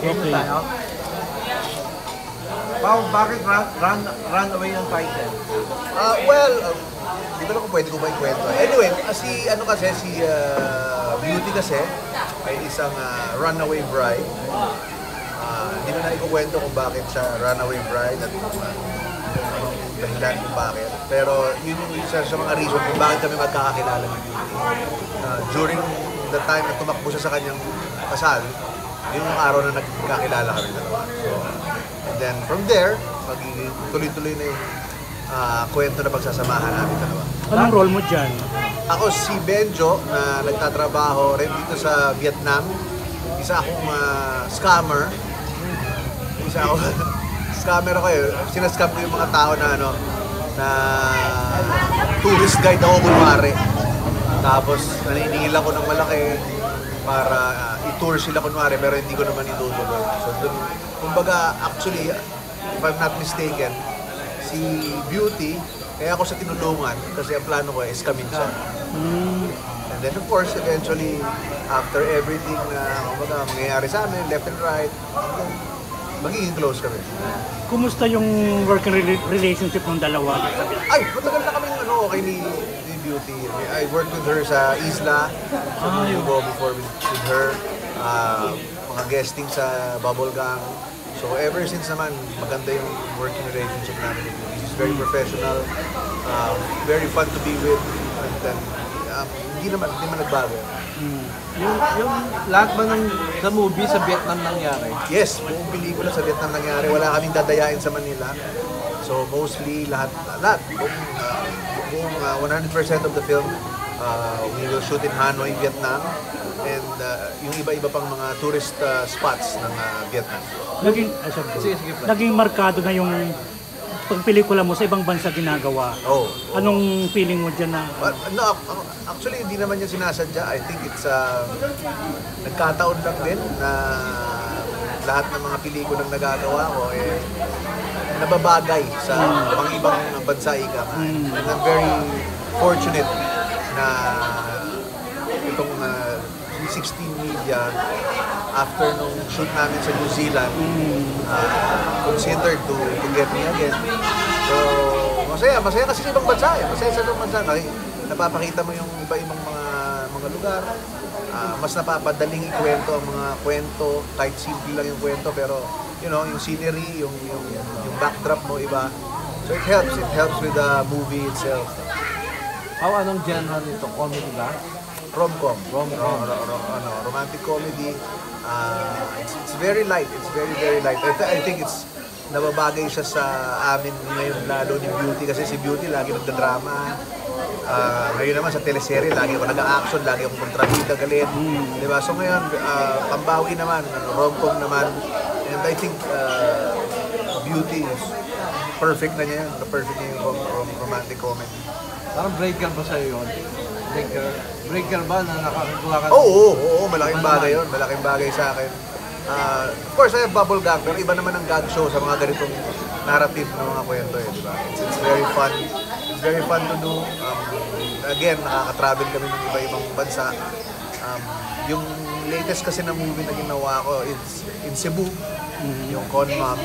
Game Okay. tayo. Pao, bakit run away ang title? Di ko lang kung pwede ko ba ikwento. Anyway, si Beauty kasi ay isang runaway bride. Hindi ko na ikukwento kung bakit siya runaway bride at dahilan kung bakit. Pero yun yung isa sa mga reason kung bakit kami magkakakilala ni Beauty. During the time na tumakbo siya sa kanyang kasal, yun yung araw na nagkakilala kami dalawa. So, and then from there, magiging tuloy-tuloy na yung kwento na pagsasamahan namin dalawa. Anong role mo dyan? Ako si Benjo na nagtatrabaho rin dito sa Vietnam. Isa akong scammer. Scammer ako eh. Sinascam ko yung mga tao na na tourist guide ako kunwari. Tapos naniningil ako ng malaki para i-tour sila kunwari pero hindi ko naman itutuloy. So dun, kumbaga actually, if I'm not mistaken, si Beauty, kaya ako sa tinulungan kasi ang plano ko is kamin siya. And then of course, eventually, after everything na mangyayari sa amin, left and right, magiging close kami. Kumusta yung working relationship ng dalawa? Ay, matagal na kaming okay ni Beauty. I worked with her sa Isla, so you go before with her, mga guesting sa Bubble Gang. So ever since naman, maganda yung working relationship namin with Beauty. She's very professional, very fun to be with, and then hindi naman nagbago. Yung lahat ba sa movie sa Vietnam nangyari? Yes, buong pelikula sa Vietnam nangyari. Wala kaming dadayain sa Manila. So mostly lahat buong 100% of the film, we will shoot in Hanoi, Vietnam. And yung iba-iba pang mga tourist spots ng Vietnam. Naging markado na yung pagpelikula mo sa ibang bansa ginagawa. Anong feeling mo dyan na? No, actually, hindi naman yung sinasadya. I think it's nagkataon lang din na lahat ng mga pelikulang nagagawa ko nababagay sa mga ibang bansa ika. And I'm very fortunate na itong 16 Media, after nung shoot namin sa New Zealand, considered to get me again. So, masaya kasi sa ibang bansa Masaya sa ibang bansa. Napapakita mo yung iba-ibang mga lugar. Mas napapadaling ikwento ang mga kwento, kahit simple lang yung kwento, pero yung scenery, yung backdrop mo iba. So it helps with the movie itself. Anong genre nito? Comedy ba? Rom-com, romantic comedy. It's very light. It's very, very light. I think it's nababagay siya sa amin ngayon lalo ni Beauty kasi si Beauty lagi nagda-drama. Ngayon naman sa teleserye, lagi ako nag-action, lagi akong kontrabida galit. Diba? So ngayon, pambawi naman, rom-com naman. And I think Beauty is perfect na niya yun. Perfect niya yung romantic comedy. Parang breaker ba sa'yo yun? Breaker ba na nakakakuha ka? Oo, malaking bagay yun. Malaking bagay sa akin. Of course, I have Bubble Gang, pero iba naman ang gag show sa mga ganitong narrative ng mga kwento diba? It's very fun. It's very fun to do. Again, nakaka-travel kami ng iba-ibang bansa. Yung latest kasi na movie na ginawa ko, it's in Cebu. Yung Con Mom.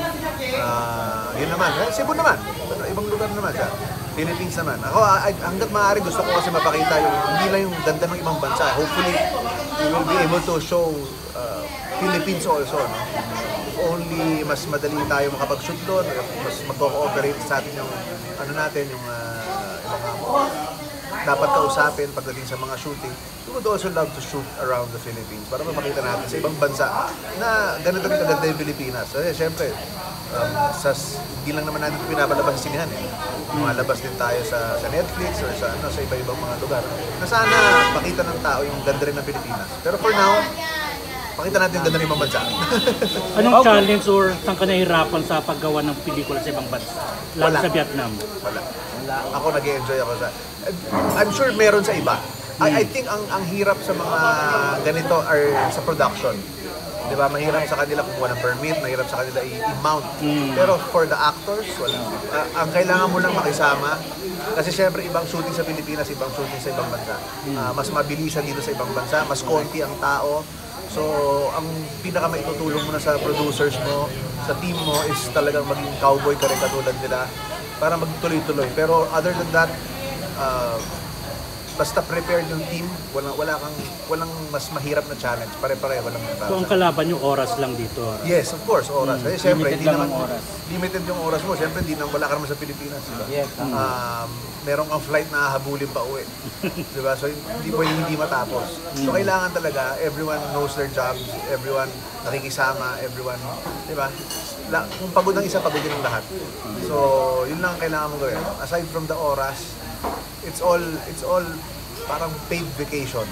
Yun naman. Cebu naman. Ibang lugar naman siya. Philippines naman. Ako, hanggat maaari gusto ko kasi mapakita hindi lang yung ganda ng ibang bansa. Hopefully, we will be able to show Philippines also. No? If only mas madali tayo makapag-shoot doon, mas mag-cooperate sa atin yung yung mga dapat kausapin pagdating sa mga shooting. We would also love to shoot around the Philippines para makita natin sa ibang bansa na ganito rin kaganda yung Pilipinas. So, syempre, hindi lang naman natin pinapalabas sa sinihan Lumalabas din tayo sa Netflix or sa iba-ibang mga lugar na sana makita ng tao yung ganda rin ng Pilipinas. Pero for now, pakita natin yung ganda ng ibang bansa. Anong challenge or saan ka nahihirapan sa paggawa ng pelikula sa ibang bansa? Lalo sa Vietnam? Wala. Ako nag-enjoy ako sa... I'm sure meron sa iba. I think ang hirap sa mga ganito are sa production. Di ba? Mahirap sa kanila kumuha ng permit, mahirap sa kanila i-mount. Pero for the actors, wala. Ang kailangan mo lang makisama, kasi syempre ibang shooting sa Pilipinas, ibang shooting sa ibang bansa. Mas mabilisan dito sa ibang bansa, mas konti ang tao. So, ang pinaka maitutulong mo na sa producers mo, sa team mo, is talagang maging cowboy ka rin katulad nila para magtuloy-tuloy. Pero other than that, basta prepared yung team, walang mas mahirap na challenge. Pare-pareho lang yung So ang kalaban yung oras lang dito. Yes, of course, oras. Kasi siyempre, Limited hindi lang naman ang oras. limited yung oras mo. Siyempre, wala ka naman sa Pilipinas. Diba? Yes, Meron kang flight na habulin pa uwi. Diba? So, hindi pwedeng hindi matapos. So, kailangan talaga, everyone knows their jobs, everyone nakikisama, everyone, diba? Kung pagod ang isa, pagod din ang lahat. So, yun lang ang kailangan mo gawin. Aside from the oras, it's all parang paid vacation.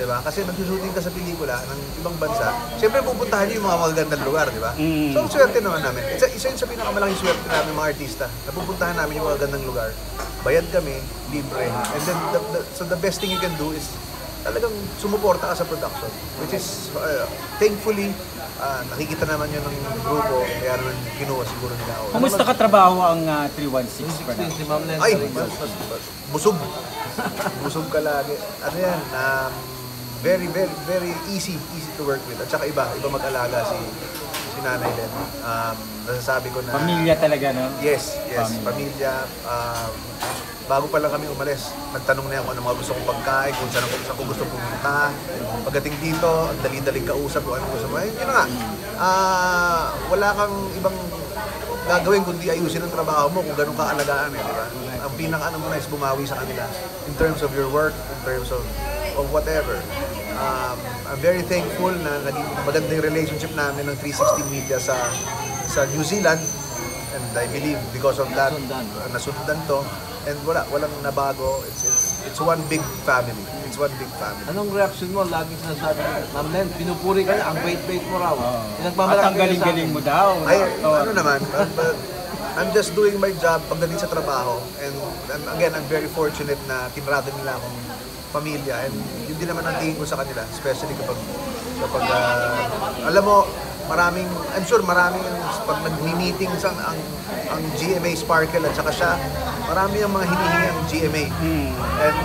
Diba? Kasi nag-shooting ka sa pelikula ng ibang bansa, siyempre pupuntahan niyo yung mga magagandang lugar, diba? So, ang swerte naman namin. Isa yun sa pinakamalaking swerte namin mga artista. Napupuntahan namin yung mga magagandang lugar. Bayad kami, libre. And then, so the best thing you can do is talagang sumuporta ka sa production. Which is, thankfully, nakikita naman yun ng grupo, kaya naman kinuha siguro nila ako. Kumusta katrabaho ang 316 pa na? si Ma'am Len. Ay, busog. Busog ka lagi. Ano yan, very, very, very easy to work with. At saka iba mag-alaga si Nanay Len. Nasasabi ko na... Pamilya talaga, no? Yes, pamilya. Bago pa lang kami umalis, nagtanong na ako ano mga gusto kong pagkain, kung saan ko gusto pumunta. Pagdating dito, ang dali-daling kausap kung ano gusto mo. Yun na nga, wala kang ibang gagawin kundi ayusin ang trabaho mo kung ganun ka alagaan di ba? Ang pinaka-ano mo na is bumawi sa kanila in terms of your work, in terms of whatever. I'm very thankful na naging maganda yung relationship namin ng 360 Media sa New Zealand, and I believe because of that, nasundan to. And walang nabago. It's one big family. It's one big family. Anong reaction mo? Laging sinasabi ko, Ma'am Len, pinupuri ka niya, ang bait-bait mo raw. At ang galing-galing mo daw. Ay, ano naman, I'm just doing my job pagdating sa trabaho. And again, I'm very fortunate na tinrado nila akong pamilya. And yun din naman ang tingin ko sa kanila, especially kapag alam mo, I'm sure maraming pag nag-meeting ang GMA Sparkle at saka siya, marami ang mga hinihingi ang GMA. And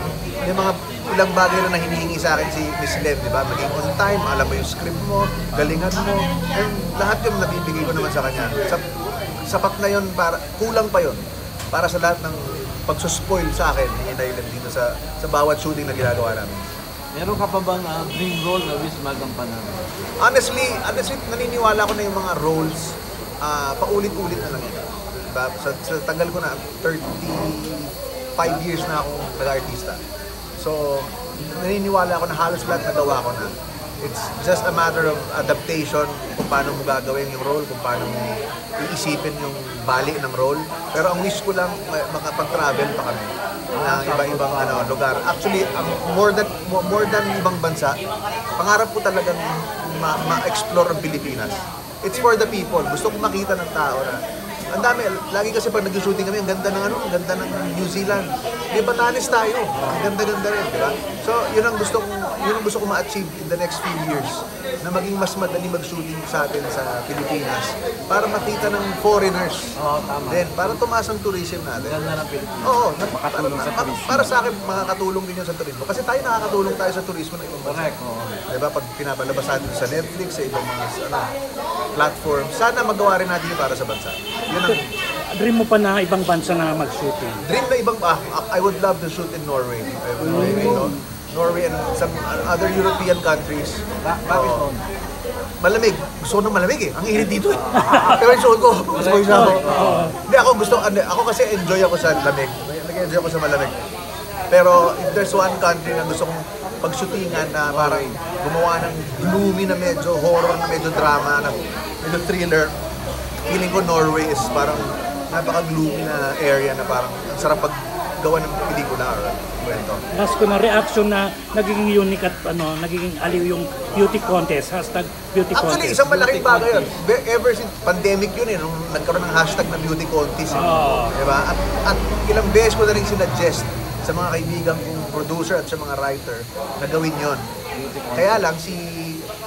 may mga ilang bagay na hinihingi sa akin si Miss Len, di ba? Maging on time, alam mo yung script mo, galingan mo, and lahat yung nabibigay ko naman sa kanya. Sapat na yun, kulang pa yun para sa lahat ng pagsuspoil sa akin ni Nanay Len dito sa bawat shooting na ginagawa namin. Meron ka pa bang dream role na wish magampanan? Honestly, naniniwala ko na yung mga roles, paulit-ulit na lang yun. Diba? Sa tagal ko na, 35 years na akong nag-artista. So, naniniwala ko na halos lahat nagawa ko na. It's just a matter of adaptation kung paano mo gagawin yung role, kung paano mo iisipin yung bali ng role. Pero ang wish ko lang, makapag-travel pa kami ng iba-ibang lugar. Actually, more than ibang bansa, pangarap ko talagang ma-explore ang Pilipinas. It's for the people. Gusto ko makita ng tao na ang dami, lagi kasi pag nag-shooting kami, ang ganda ng New Zealand. Di Batanes tayo. Ang ganda-ganda rin, di ba? So, yun ang gusto ko ma-achieve in the next few years. Na maging mas madali mag-shooting sa atin sa Pilipinas para makita ng foreigners. Oo, tama. Then, para tumaas ang tourism natin. Ganda ng Pilipinas. Oo, Makatulong sa turismo. para sa akin, makakatulong din yun sa turismo. Kasi tayo nakakatulong tayo sa turismo ng ibang bansa. Correct, oo. Diba? Pag pinapalabas natin sa Netflix, sa ibang mga platform, sana magawa rin natin yun para sa bansa. Yun ang Dream mo pa na ibang bansa na mag-shooting? dream na ibang, I would love to shoot in Norway. Norway and some other European countries. Bakit Oo. noon? Malamig. Gusto ko ng malamig eh. Ang init dito eh. Pero yung suot ko, gusto ko yung sabo. Hindi, ako kasi enjoy ako sa lamig. Nag-enjoy ako sa malamig. Pero if there's one country na gusto kong pag-shootingan na parang gumawa ng gloomy na medyo horror, na medyo drama, na medyo thriller, feeling ko Norway is parang napaka-gloomy na area na parang ang sarap paggawa ng pelikula or kwento. Last ko na reaction na naging unique at naging aliw yung beauty contest, #beauty contest. Actually, isang malaking bagay yun. Ever since pandemic yun nung nagkaroon ng hashtag na beauty contest. Diba? At ilang beses ko na rin sinuggest sa mga kaibigan kong producer at sa mga writer na gawin yon. Kaya lang si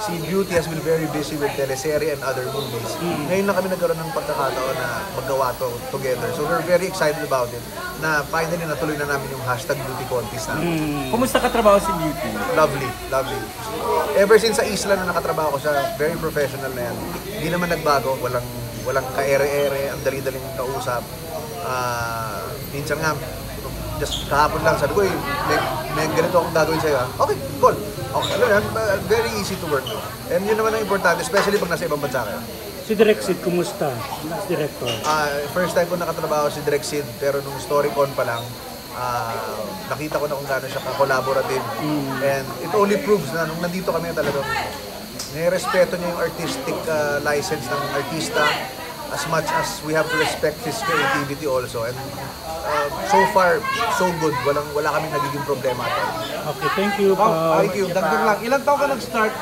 si Beauty has been very busy with teleserye and other movies. Ngayon na kami nagkaroon ng pagkakataon na maggawa to together. So we're very excited about it na finally natuloy na namin yung #beauty contest namin. Kumusta ka trabaho si Beauty? Lovely, lovely. Ever since sa isla na nakatrabaho ko siya, very professional na yan. Hindi naman nagbago, walang ka-ere-ere, ang dali-daling kausap. Minsan nga, just kahapon lang, sabi ko, may ganito akong gagawin sa'yo. Okay, cool. Okay, alam yan, very easy to work. And yun naman ang importante, especially pag nasa ibang bansa kayo. Si Direk Sid, kumusta? As director. First time ko nakatrabaho si Direk Sid, pero nung StoryCon pa lang, nakita ko na kung gaano siya ka-collaborative. And it only proves na nung nandito kami talagang nirespeto niya yung artistic license ng artista as much as we have to respect his creativity also. And so far, so good. Wala kaming nagiging problema. Okay, thank you. Thank you. Dagdag lang. Ilang taon ka nag-start